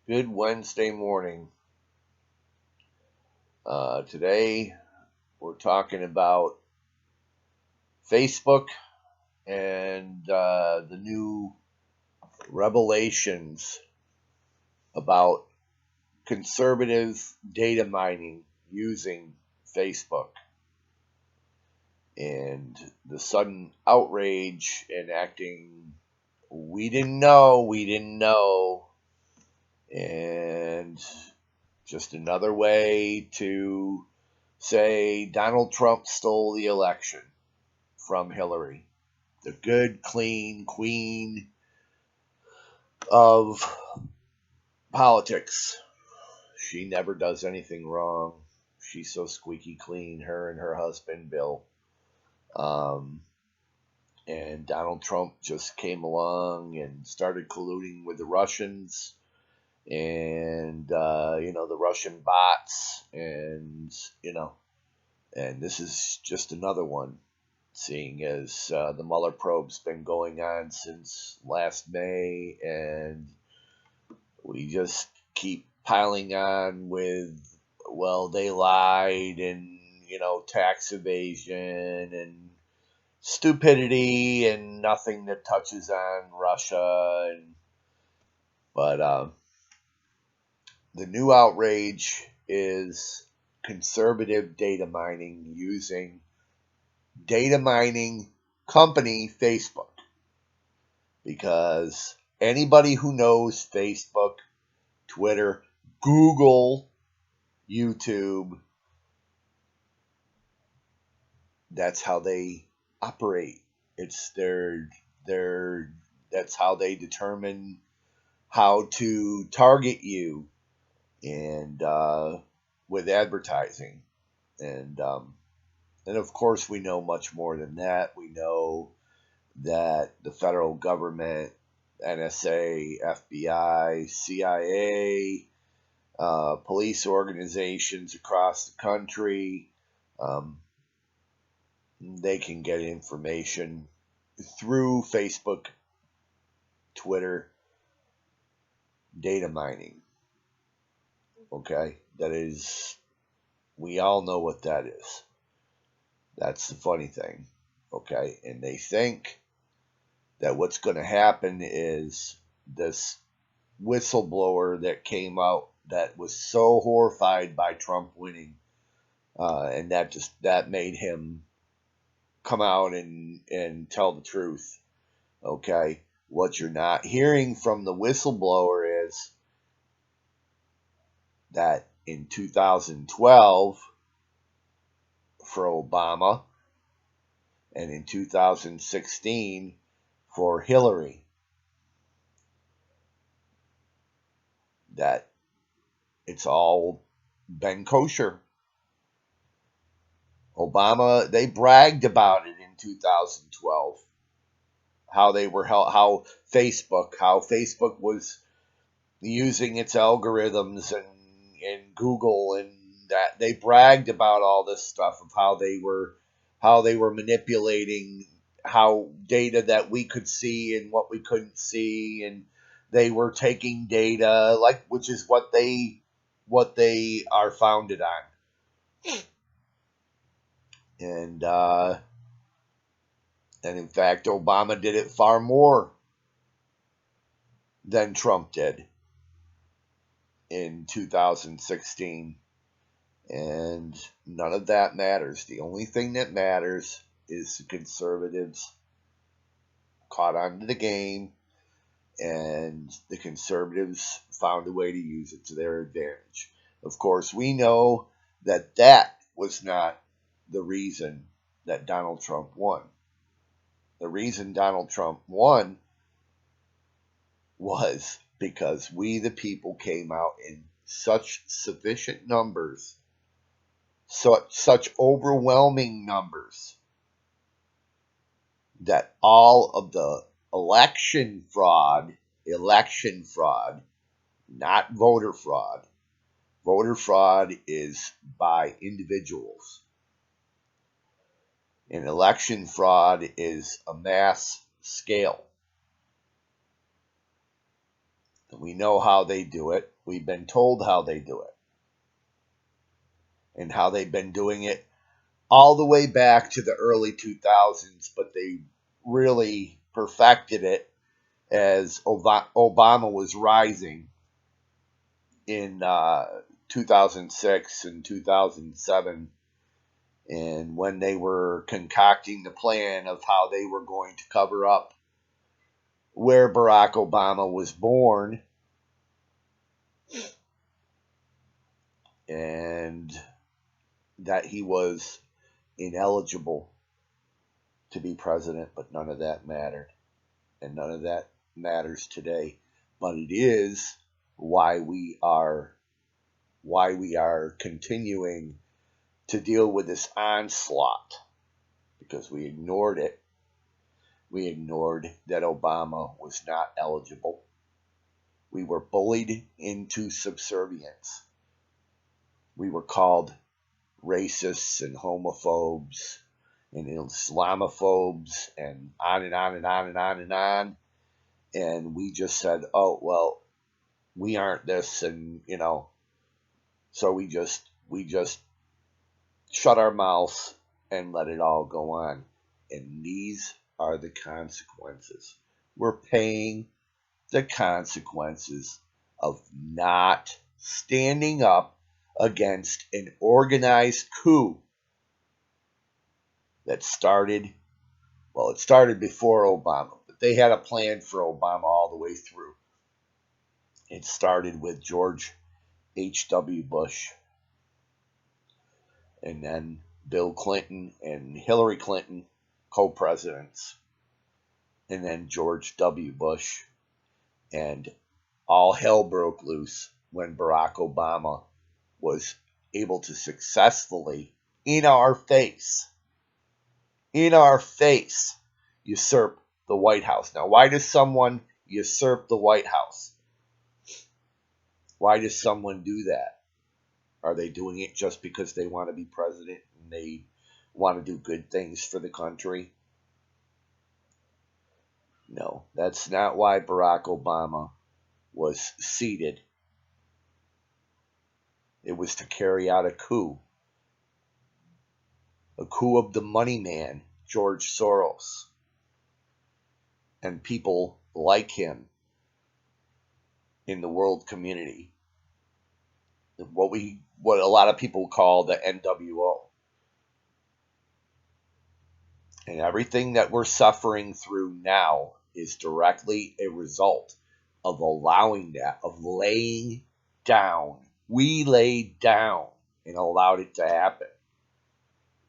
Good Wednesday morning. Today we're talking about Facebook and the new revelations about conservative data mining using Facebook and the sudden outrage and acting, we didn't know, and just another way to say Donald Trump stole the election from Hillary, the good, clean queen of politics. She never does anything wrong. She's so squeaky clean, her and her husband, Bill. Um, and Donald Trump just came along and started colluding with the Russians and, the Russian bots. And this is just another one, seeing as the Mueller probe's been going on since last May, and we just keep piling on with, well, they lied, and, tax evasion and stupidity, and nothing that touches on Russia. But the new outrage is conservative data mining using data mining company Facebook, because anybody who knows Facebook, Twitter, Google, YouTube, that's how they operate. It's their that's how they determine how to target you, and with advertising. And um, and of course we know much more than that. We know that the federal government, NSA, FBI, CIA, police organizations across the country, um, they can get information through Facebook, Twitter, data mining. Okay? That is, we all know what that is. That's the funny thing. Okay? And they think that what's going to happen is this whistleblower that came out that was so horrified by Trump winning, and that made him come out and tell the truth. Okay, what you're not hearing from the whistleblower is that in 2012 for Obama and in 2016 for Hillary, that it's all been kosher. Obama, they bragged about it in 2012, how Facebook was using its algorithms, and Google, and that they bragged about all this stuff of how they were manipulating how data that we could see and what we couldn't see, and they were taking data, like, which is what they are founded on. And uh and in fact, Obama did it far more than Trump did in 2016. And none of that matters. The only thing that matters is the conservatives caught on to the game, and the conservatives found a way to use it to their advantage. Of course, we know that that was not the reason that Donald Trump won. The reason Donald Trump won was because we, the people, came out in such sufficient numbers, such overwhelming numbers, that all of the election fraud, not voter fraud is by individuals, and election fraud is a mass scale. We know how they do it. We've been told how they do it. And how they've been doing it all the way back to the early 2000s, but they really perfected it as Obama was rising in 2006 and 2007, and when they were concocting the plan of how they were going to cover up where Barack Obama was born, and that he was ineligible to be president, but none of that mattered. And none of that matters today. But it is why we are continuing to deal with this onslaught, because we ignored it. We ignored that Obama was not eligible. We were bullied into subservience. We were called racists and homophobes and Islamophobes and on and on and on and on and on. And we just said, oh, well, we aren't this, and so we just shut our mouths and let it all go on. And these are the consequences. We're paying the consequences of not standing up against an organized coup that started before Obama, but they had a plan for Obama all the way through. It started with George H.W. Bush, and then Bill Clinton and Hillary Clinton, co-presidents, and then George W. Bush, and all hell broke loose when Barack Obama was able to successfully, in our face, usurp the White House. Now, why does someone usurp the White House? Why does someone do that? Are they doing it just because they want to be president and they want to do good things for the country? No, that's not why Barack Obama was seated. It was to carry out a coup of the money man, George Soros, and people like him in the world community. What a lot of people call the NWO. And everything that we're suffering through now is directly a result of allowing that, of laying down. We laid down and allowed it to happen.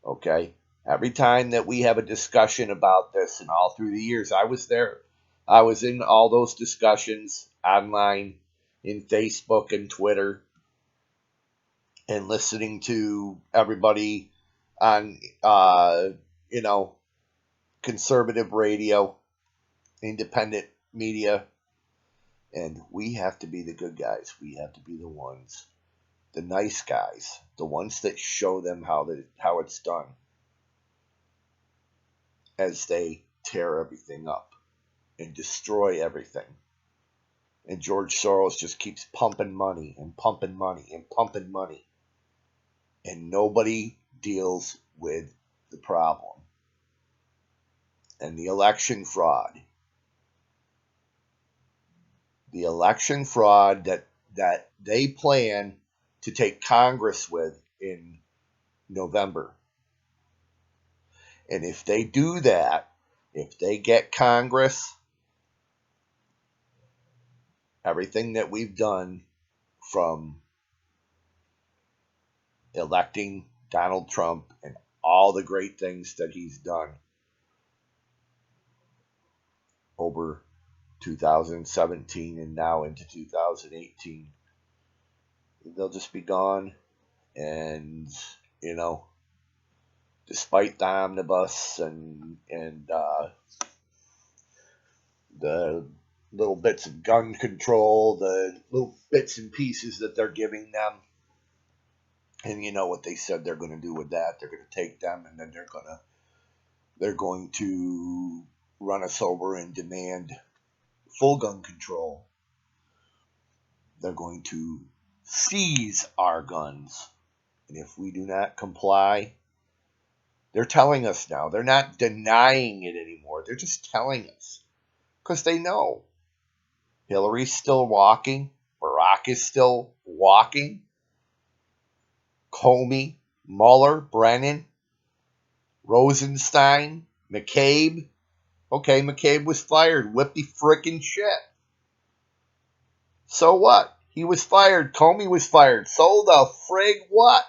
Okay? Every time that we have a discussion about this, and all through the years, I was there. I was in all those discussions online, in Facebook and Twitter, and listening to everybody on, conservative radio, independent media. And we have to be the good guys. We have to be the ones, the nice guys, the ones that show them how it's done, as they tear everything up and destroy everything. And George Soros just keeps pumping money and pumping money and pumping money. And nobody deals with the problem. And the election fraud. The election fraud that they plan to take Congress with in November. And if they do that, if they get Congress, everything that we've done, from electing Donald Trump and all the great things that he's done over 2017 and now into 2018, they'll just be gone. And despite the omnibus and the little bits of gun control, the little bits and pieces that they're giving them, and you know what they said they're going to do with that? They're going to take them, and then they're going to run us over and demand full gun control. they're going to seize our guns. And if we do not comply, they're telling us now. They're not denying it anymore. They're just telling us because they know Hillary's still walking. Barack is still walking. Comey, Mueller, Brennan, Rosenstein, McCabe. Okay, McCabe was fired. Whippy frickin' shit. So what? He was fired. Comey was fired. So the frig what?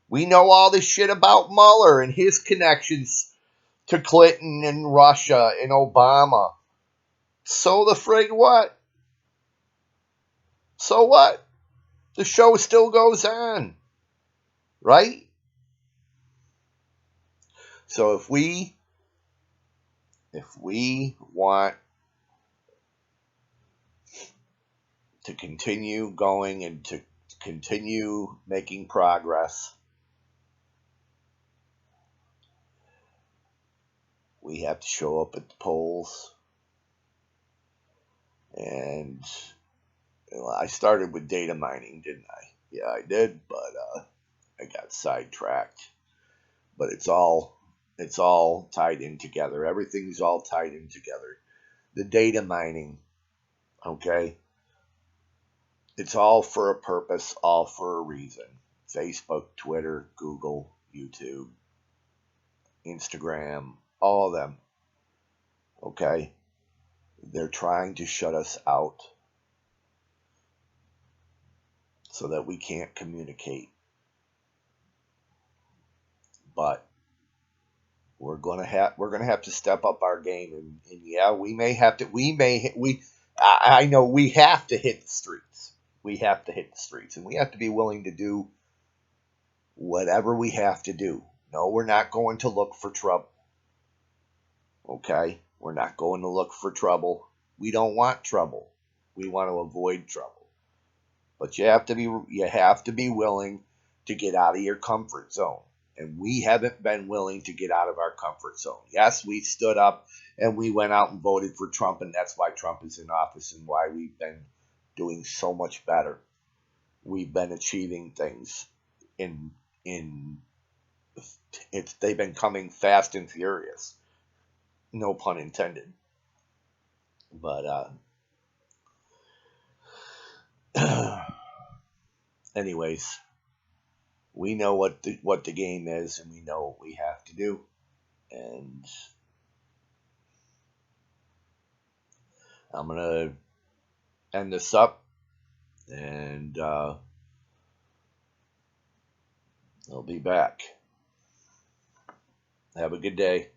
We know all this shit about Mueller and his connections to Clinton and Russia and Obama. So the frig what? So what? The show still goes on. Right? So if we want to continue going and to continue making progress, we have to show up at the polls. And I started with data mining, didn't I? Yeah, I did, but I got sidetracked. But it's all tied in together. Everything's all tied in together. The data mining, okay? It's all for a purpose, all for a reason. Facebook, Twitter, Google, YouTube, Instagram, all of them, okay? They're trying to shut us out so that we can't communicate. But we're gonna have to step up our game, and yeah, we may have to. I know we have to hit the streets. We have to hit the streets, and we have to be willing to do whatever we have to do. No, we're not going to look for trouble. Okay, we're not going to look for trouble. We don't want trouble. We want to avoid trouble. But you have to be willing to get out of your comfort zone. And we haven't been willing to get out of our comfort zone. Yes, we stood up and we went out and voted for Trump, and that's why Trump is in office and why we've been doing so much better. We've been achieving things they've been coming fast and furious. No pun intended. But anyways, we know what the game is, and we know what we have to do. And I'm gonna end this up, and I'll be back. Have a good day.